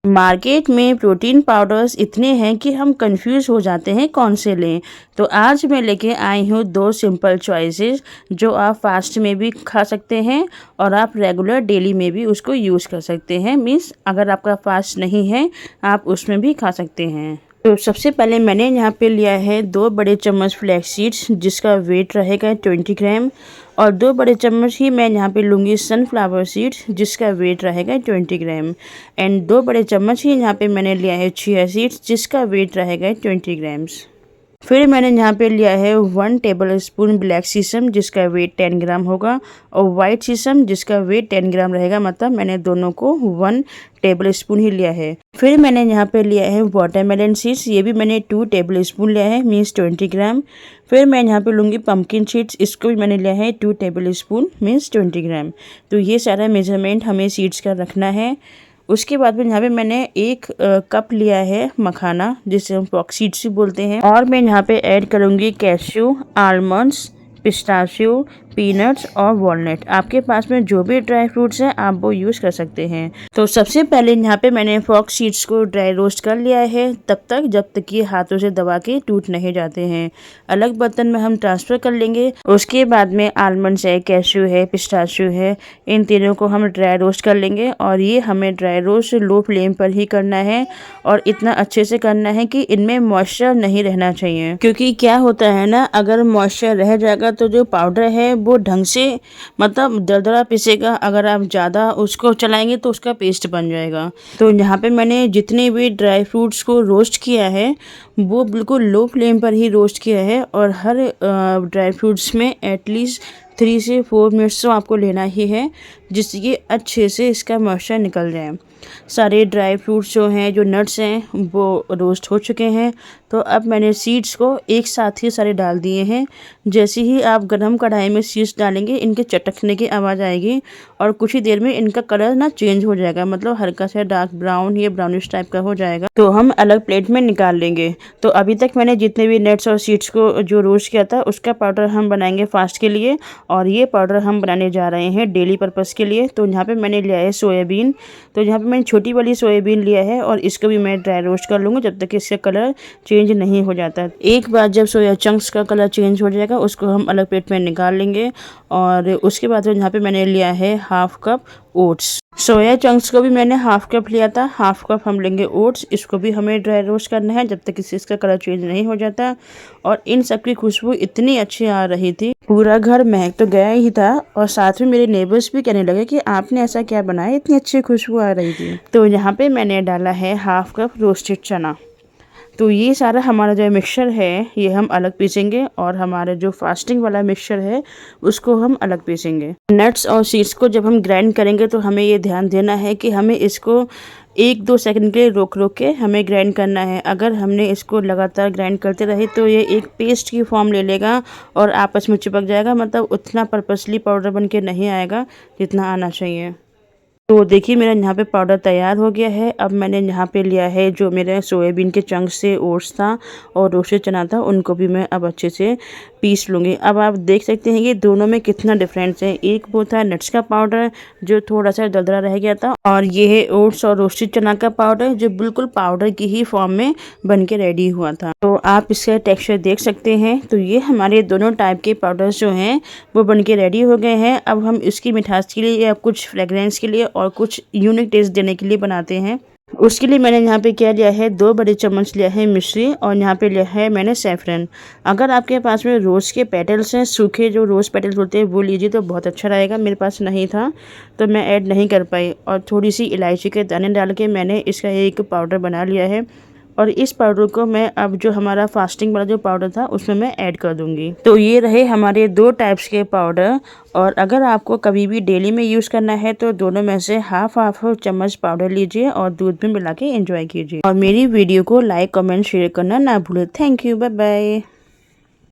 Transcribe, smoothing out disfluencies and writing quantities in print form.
Market में protein powders इतने हैं कि हम कंफ्यूज हो जाते हैं कौन से लें। तो आज मैं लेके आई हूँ 2 सिंपल चॉइसेस जो आप फास्ट में भी खा सकते हैं और आप रेगुलर डेली में भी उसको यूज़ कर सकते हैं। मीन्स अगर आपका फास्ट नहीं है आप उसमें भी खा सकते हैं। तो सबसे पहले मैंने यहाँ पे लिया है 2 बड़े चम्मच फ्लैक्स सीड्स जिसका वेट रहेगा 20 ग्राम, और 2 बड़े चम्मच ही मैं यहाँ पे लूँगी सनफ्लावर सीड्स जिसका वेट रहेगा 20 ग्राम, एंड 2 बड़े चम्मच ही यहाँ पे मैंने लिया है चिया सीड्स जिसका वेट रहेगा 20 ग्राम्स। फिर मैंने यहाँ पे लिया है 1 टेबल स्पून ब्लैक सीसम जिसका वेट 10 ग्राम होगा, और वाइट सीसम जिसका वेट 10 ग्राम रहेगा, मतलब मैंने दोनों को 1 टेबल स्पून ही लिया है। फिर मैंने यहाँ पे लिया है वाटरमेलन सीड्स, ये भी मैंने 2 टेबल स्पून लिया है, मीन्स 20 ग्राम। फिर मैं यहाँ पे लूँगी पम्पकिन सीड्स, इसको भी मैंने लिया है 2 टेबल स्पून, मीन्स 20 ग्राम। तो ये सारा मेजरमेंट हमें सीड्स का रखना है। उसके बाद में यहाँ पे मैंने 1 कप लिया है मखाना जिसे हम फ्लॉक्स सीड्स भी बोलते हैं, और मैं यहाँ पे ऐड करूँगी कैश्यू, आलमंड्स, पिस्ताशियो, पीनट्स और वॉलनट। आपके पास में जो भी ड्राई फ्रूट्स हैं आप वो यूज़ कर सकते हैं। तो सबसे पहले यहाँ पे मैंने फ्लॉक्स सीड्स को ड्राई रोस्ट कर लिया है तब तक जब तक ये हाथों से दबा के टूट नहीं जाते हैं। अलग बर्तन में हम ट्रांसफ़र कर लेंगे। उसके बाद में आलमंड्स है, कैश्यू है, पिस्ताशियो है, इन तीनों को हम ड्राई रोस्ट कर लेंगे, और ये हमें ड्राई रोस्ट लो फ्लेम पर ही करना है और इतना अच्छे से करना है कि इनमें मॉइस्चर नहीं रहना चाहिए। क्योंकि क्या होता है ना, अगर मॉइस्चर रह जाएगा तो जो पाउडर है वो ढंग से मतलब दरदरा पिसेगा, अगर आप ज़्यादा उसको चलाएंगे तो उसका पेस्ट बन जाएगा। तो यहाँ पे मैंने जितने भी ड्राई फ्रूट्स को रोस्ट किया है वो बिल्कुल लो फ्लेम पर ही रोस्ट किया है, और हर ड्राई फ्रूट्स में एटलीस्ट 3 से 4 मिनट्स तो आपको लेना ही है जिससे कि अच्छे से इसका मॉइस्चर निकल जाए। सारे ड्राई फ्रूट्स जो हैं, जो नट्स हैं, वो रोस्ट हो चुके हैं। तो अब मैंने सीड्स को एक साथ ही सारे डाल दिए हैं। जैसे ही आप गरम कढ़ाई में सीड्स डालेंगे इनके चटकने की आवाज़ आएगी और कुछ ही देर में इनका कलर ना चेंज हो जाएगा, मतलब हल्का सा डार्क ब्राउन या ब्राउनिश टाइप का हो जाएगा। तो हम अलग प्लेट में निकाल लेंगे। तो अभी तक मैंने जितने भी नट्स और सीड्स को जो रोस्ट किया था उसका पाउडर हम बनाएंगे फास्ट के लिए, और ये पाउडर हम बनाने जा रहे हैं डेली पर्पज़ के लिए। तो यहाँ पे मैंने लिया है सोयाबीन। तो यहाँ पे मैंने छोटी वाली सोयाबीन लिया है और इसको भी मैं ड्राई रोस्ट कर लूँगी जब तक कि इसका कलर चेंज नहीं हो जाता। एक बार जब सोया चंक्स का कलर चेंज हो जाएगा उसको हम अलग प्लेट में निकाल लेंगे। और उसके बाद यहाँ पे मैंने लिया है 1/2 कप ओट्स। सोया चंक्स को भी मैंने 1/2 कप लिया था, 1/2 कप हम लेंगे ओट्स। इसको भी हमें ड्राई रोस्ट करना है जब तक इसका कलर चेंज नहीं हो जाता। और इन सब की खुशबू इतनी अच्छी आ रही थी, पूरा घर महक तो गया ही था, और साथ में मेरे नेबर्स भी कहने लगे कि आपने ऐसा क्या बनाया, इतनी अच्छी खुशबू आ रही थी। तो यहाँ पे मैंने डाला है 1/2 कप रोस्टेड चना। तो ये सारा हमारा जो मिक्सचर है ये हम अलग पीसेंगे, और हमारा जो फास्टिंग वाला मिक्सचर है उसको हम अलग पीसेंगे। नट्स और सीड्स को जब हम ग्राइंड करेंगे तो हमें ये ध्यान देना है कि हमें इसको 1-2 सेकंड के लिए रोक रोक के हमें ग्राइंड करना है। अगर हमने इसको लगातार ग्राइंड करते रहे तो ये एक पेस्ट की फॉर्म ले लेगा और आपस में चिपक जाएगा, मतलब उतना पर्पसली पाउडर बन के नहीं आएगा जितना आना चाहिए। तो देखिए मेरा यहाँ पे पाउडर तैयार हो गया है। अब मैंने यहाँ पे लिया है जो मेरे सोयाबीन के चंक्स से ओट्स था और रोस्टेड चना था, उनको भी मैं अब अच्छे से पीस लूँगी। अब आप देख सकते हैं कि दोनों में कितना डिफरेंस है। एक वो था नट्स का पाउडर जो थोड़ा सा दरदरा रह गया था, और ये है ओट्स और रोस्टेड चना का पाउडर जो बिल्कुल पाउडर की ही फॉर्म में बन के रेडी हुआ था। तो आप इसका टेक्स्चर देख सकते हैं। तो ये हमारे दोनों टाइप के पाउडर्स जो हैं वो बन के रेडी हो गए हैं। अब हम इसकी मिठास के लिए या कुछ फ्रेगरेंस के लिए और कुछ यूनिक टेस्ट देने के लिए बनाते हैं। उसके लिए मैंने यहाँ पे क्या लिया है, 2 बड़े चम्मच लिया है मिश्री, और यहाँ पे लिया है मैंने सैफरन। अगर आपके पास में रोज़ के पेटल्स हैं, सूखे जो रोज़ पेटल्स होते हैं वो लीजिए तो बहुत अच्छा रहेगा। मेरे पास नहीं था तो मैं ऐड नहीं कर पाई, और थोड़ी सी इलायची के दाने डाल के मैंने इसका एक पाउडर बना लिया है। और इस पाउडर को मैं अब जो हमारा फास्टिंग वाला जो पाउडर था उसमें मैं ऐड कर दूंगी। तो ये रहे हमारे 2 टाइप्स के पाउडर। और अगर आपको कभी भी डेली में यूज़ करना है तो दोनों में से हाफ चम्मच पाउडर लीजिए और दूध में मिला के एंजॉय कीजिए। और मेरी वीडियो को लाइक, कमेंट, शेयर करना ना भूलें। Thank you, bye bye.